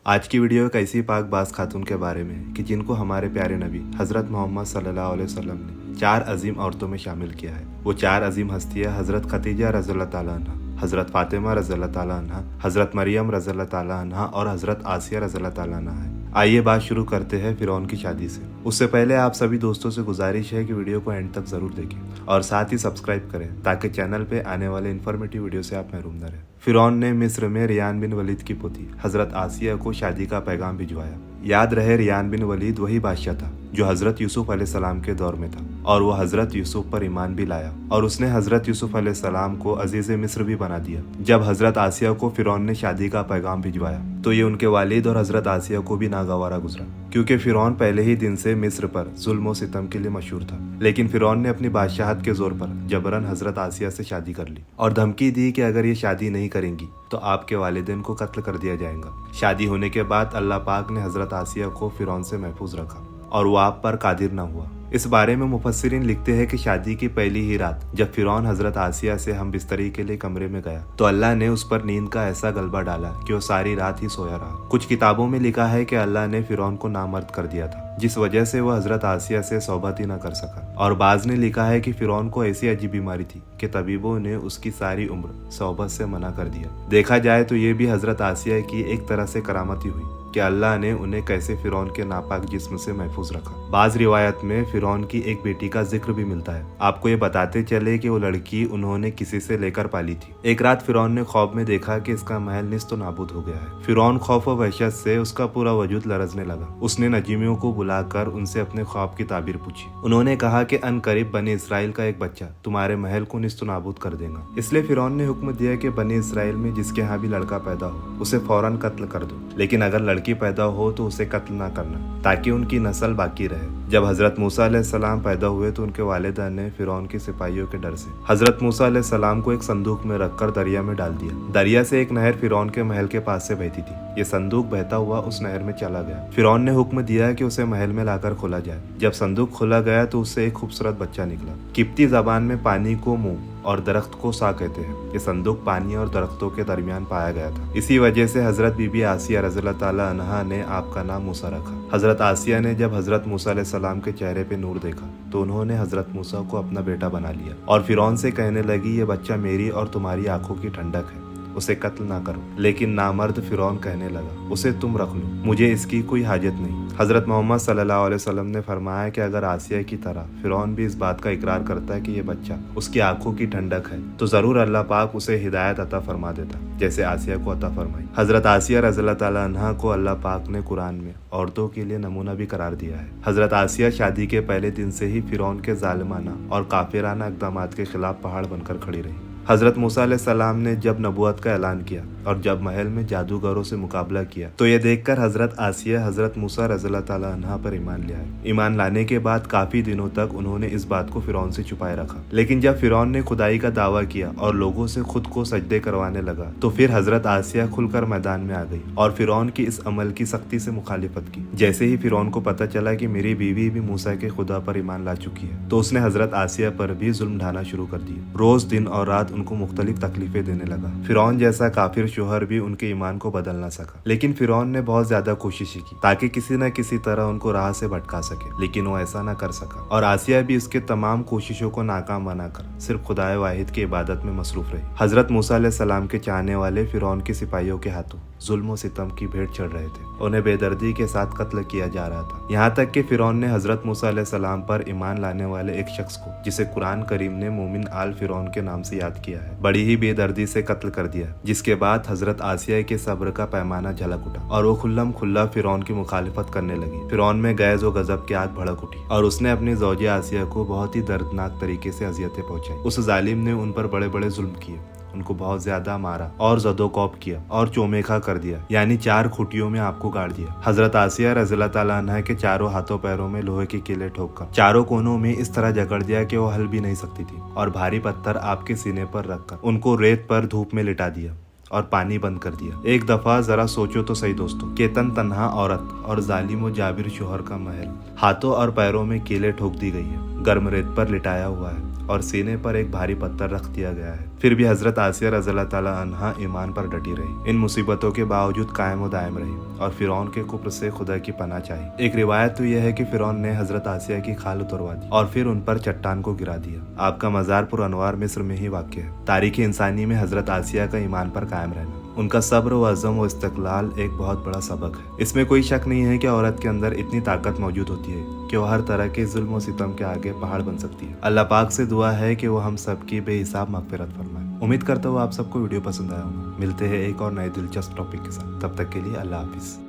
आज की वीडियो एक ऐसी पाक बाज खातून के बारे में है कि जिनको हमारे प्यारे नबी हज़रत मोहम्मद सल्लल्लाहु अलैहि वसल्लम ने 4 अजीम औरतों में शामिल किया है। वो 4 अजीम हस्तियाँ हज़रत खदीजा रज़ियल्लाहु ताला अन्हा, हज़रत फातिमा रज़ियल्लाहु ताला अन्हा, हज़रत मरियम रज़ियल्लाहु ताला अन्हा और हज़रत आसिया रज़ियल्लाहु ताला अन्हा है। आइए बात शुरू करते हैं फिरौन की शादी से। उससे पहले आप सभी दोस्तों से गुजारिश है कि वीडियो को एंड तक ज़रूर देखें और साथ ही सब्सक्राइब करें ताकि चैनल पे आने वाले इन्फॉर्मेटिव वीडियो से आप महरूम न रहें। फिरौन ने मिस्र में रियान बिन वलीद की पोती हज़रत आसिया को शादी का पैगाम भिजवाया। याद रहे रियान बिन वलीद वही बादशाह था जो हज़रत यूसुफ अलैहिस्सलाम के दौर में था और वो हज़रत यूसुफ पर ईमान भी लाया और उसने हज़रत यूसुफ अलैहिस्सलाम को अजीज़ मिस्र भी बना दिया। जब हज़रत आसिया को फिरौन ने शादी का पैगाम भिजवाया तो ये उनके वालिद और हज़रत आसिया को भी नागवारा गुजरा, क्योंकि फिरौन पहले ही दिन से मिस्र पर जुल्म और सितम के लिए मशहूर था। लेकिन फिरौन ने अपनी बादशाहत के जोर पर जबरन हज़रत आसिया से शादी कर ली और धमकी दी कि अगर ये शादी नहीं करेंगी तो आपके वालिदैन को कत्ल कर दिया जाएगा। शादी होने के बाद अल्लाह पाक ने हज़रत आसिया को फिरौन से महफूज रखा और वो आप पर कादिर न हुआ। इस बारे में मुफस्सिरीन लिखते हैं कि शादी की पहली ही रात जब फिरौन हज़रत आसिया से हम बिस्तरी के लिए कमरे में गया तो अल्लाह ने उस पर नींद का ऐसा गलबा डाला कि वो सारी रात ही सोया रहा। कुछ किताबों में लिखा है कि अल्लाह ने फिरौन को नामर्द कर दिया था जिस वजह से वह हज़रत आसिया से सोहबत ही न कर सका, और बाज ने लिखा है कि फिरौन को ऐसी अजीब बीमारी थी कि तबीबों ने उसकी सारी उम्र सोहबत से मना कर दिया। देखा जाए तो ये भी हज़रत आसिया की एक तरह से करामत ही हुई कि अल्लाह ने उन्हें कैसे फिरौन के नापाक जिस्म से महफूज रखा। बाज रिवायत में फिरौन की एक बेटी का जिक्र भी मिलता है। आपको ये बताते चले कि वो लड़की उन्होंने किसी से लेकर पाली थी। एक रात फिरौन ने ख्वाब में देखा कि इसका महल निस्त नाबूद हो गया है। फिरौन खौफ और वहशत से उसका पूरा वजूद लरजने लगा। उसने नजीमियों को बुलाकर उनसे अपने ख्वाब की ताबीर पूछी। उन्होंने कहा कि अन करीब बनी इसराइल का एक बच्चा तुम्हारे महल को निस्त नाबूद कर देगा। इसलिए फिरौन ने हुक्म दिया कि बनी इसराइल में जिसके यहाँ भी लड़का पैदा हो उसे फौरन कत्ल कर दो, लेकिन अगर लड़की पैदा हो तो उसे कत्ल ना करना ताकि उनकी नस्ल बाकी रहे। जब हज़रत मूसा अलैहिस्सलाम पैदा हुए तो उनके वालिदा ने फिरौन की सिपाहियों के डर से हज़रत मूसा अलैहिस्सलाम को एक संदूक में रखकर दरिया में डाल दिया। दरिया से एक नहर फिरौन के महल के पास से बहती थी। ये संदूक बहता हुआ उस नहर में चला गया। फिरौन ने हुक्म दिया कि उसे महल में लाकर खोला जाए। जब संदूक खोला गया तो उससे एक खूबसूरत बच्चा निकला। किप्ती जबान में पानी को मुंह और दरख्त को सा कहते हैं। ये संदूक पानी और दरख्तों के दरमियान पाया गया था। इसी वजह से हज़रत बीबी आसिया रज़ियल्लाहु ताला अन्हा ने आपका नाम मूसा रखा। हज़रत आसिया ने जब हज़रत मूसा अलैहिस्सलाम के चेहरे पे नूर देखा तो उन्होंने हज़रत मूसा को अपना बेटा बना लिया और फिरौन से कहने लगी, ये बच्चा मेरी और तुम्हारी आंखों की ठंडक है, उसे कत्ल ना करो। लेकिन नामर्द फिरौन कहने लगा, उसे तुम रख लो, मुझे इसकी कोई हाजत नहीं। हज़रत मोहम्मद सल्लल्लाहु अलैहि वसल्लम ने फरमाया कि अगर आसिया की तरह फिरौन भी इस बात का इकरार करता है कि ये बच्चा उसकी आंखों की ठंडक है तो जरूर अल्लाह पाक उसे हिदायत अता फरमा देता जैसे आसिया को अता फरमाई। हज़रत आसिया रज़ियल्लाहु ताला अन्हा को अल्लाह पाक ने कुरान में औरतों के लिए नमूना भी करार दिया है। हज़रत आसिया शादी के पहले दिन से ही फिरौन के जालिमाना और काफिराना इक़दामात के खिलाफ पहाड़ बनकर खड़ी रही। हज़रत मूसा अलैहिस्सलाम ने जब नबूवत का ऐलान किया और जब महल में जादूगरों से मुकाबला किया तो ये देखकर हज़रत आसिया हज़रत मूसा रज़ियल्लाहु ताला अन्हा पर ईमान ले आए। ईमान लाने के बाद काफी दिनों तक उन्होंने इस बात को फिरौन से छुपाए रखा, लेकिन जब फिरौन ने खुदाई का दावा किया और लोगों से खुद को सजदे करवाने लगा तो फिर हज़रत आसिया खुलकर मैदान में आ गई और फिरौन की इस अमल की सख्ती से मुखालिफत की। जैसे ही फिरौन को पता चला कि मेरी बीवी भी मूसा के खुदा पर ईमान ला चुकी है तो उसने हज़रत आसिया पर भी जुल्म ढाना शुरू कर दिया। रोज दिन और रात उनको मुख्तलिफ तकलीफें देने लगा। फिरौन जैसा काफिर शोहर भी उनके ईमान को बदल ना सका, लेकिन फिरौन ने बहुत ज्यादा कोशिशें की ताकि किसी न किसी तरह उनको राह से भटका सके, लेकिन वो ऐसा ना कर सका और आसिया भी उसके तमाम कोशिशों को नाकाम बनाकर सिर्फ खुदाए वाहिद की इबादत में मसरूफ रही। हज़रत मूसा अलैहिस्सलाम के चाहने वाले फिरौन के सिपाहियों के हाथों जुल्म और सितम की भेंट चढ़ रहे थे। उन्हें बेदर्दी के साथ कत्ल किया जा रहा था। यहाँ तक कि फिरौन ने हज़रत मूसा अलैहिस्सलाम पर ईमान लाने वाले एक शख्स को, जिसे कुरान करीम ने मोमिन आल फिरौन के नाम से याद किया है, बड़ी ही बेदर्दी से कत्ल कर दिया। जिसके बाद हज़रत आसिया के सब्र का पैमाना झलक उठा और वो खुल्लम खुल्ला फिरौन की मुखालिफत करने लगी। फिरौन में गैज़ और गजब की आग भड़क उठी और उसने अपनी ज़ौजा आसिया को बहुत ही दर्दनाक तरीके से अजियतें पहुंचाई। उस जालिम ने उन पर बड़े बड़े जुल्म किए, उनको बहुत ज्यादा मारा और ज़दोकौप किया और चोमेखा कर दिया, यानी 4 खूटियों में आपको गाड़ दिया। हज़रत आसिया रज़ियल्लाहु ताला अन्हा के चारों हाथों पैरों में लोहे के किले ठोककर चारों कोनों में इस तरह जकड़ दिया कि वो हल भी नहीं सकती थी और भारी पत्थर आपके सीने पर रखकर उनको रेत पर धूप में लिटा दिया और पानी बंद कर दिया। एक दफा जरा सोचो तो सही दोस्तों, केतन तन्हा औरत और जालिम व जाबिर शोहर का महल हाथों और पैरों में कीले ठोक दी गई है, गर्म रेत पर लिटाया हुआ है और सीने पर एक भारी पत्थर रख दिया गया है। फिर भी हजरत आसिया रज़ी अल्लाह ताला अन्हा ईमान पर डटी रही, इन मुसीबतों के बावजूद कायम व दायम रही और फिरौन के कुफ्र से खुदा की पनाह चाही। एक रिवायत तो यह है कि फिरौन ने हजरत आसिया की खाल उतरवा दी और फिर उन पर चट्टान को गिरा दिया। आपका मज़ार पुरअनवार मिस्र में ही वाक़ है। तारीख़ इंसानी में हजरत आसिया का ईमान पर कायम रहना, उनका सब्र व अज़म व इस्तक़लाल एक बहुत बड़ा सबक है। इसमें कोई शक नहीं है कि औरत के अंदर इतनी ताकत मौजूद होती है कि वो हर तरह के जुल्म व सितम के आगे पहाड़ बन सकती है। अल्लाह पाक से दुआ है कि वो हम सब की बेहिसाब मग़फ़िरत फरमाए। उम्मीद करता हूँ आप सबको वीडियो पसंद आया होगा। मिलते हैं एक और नए दिलचस्प टॉपिक के साथ, तब तक के लिए अल्लाह हाफिज़।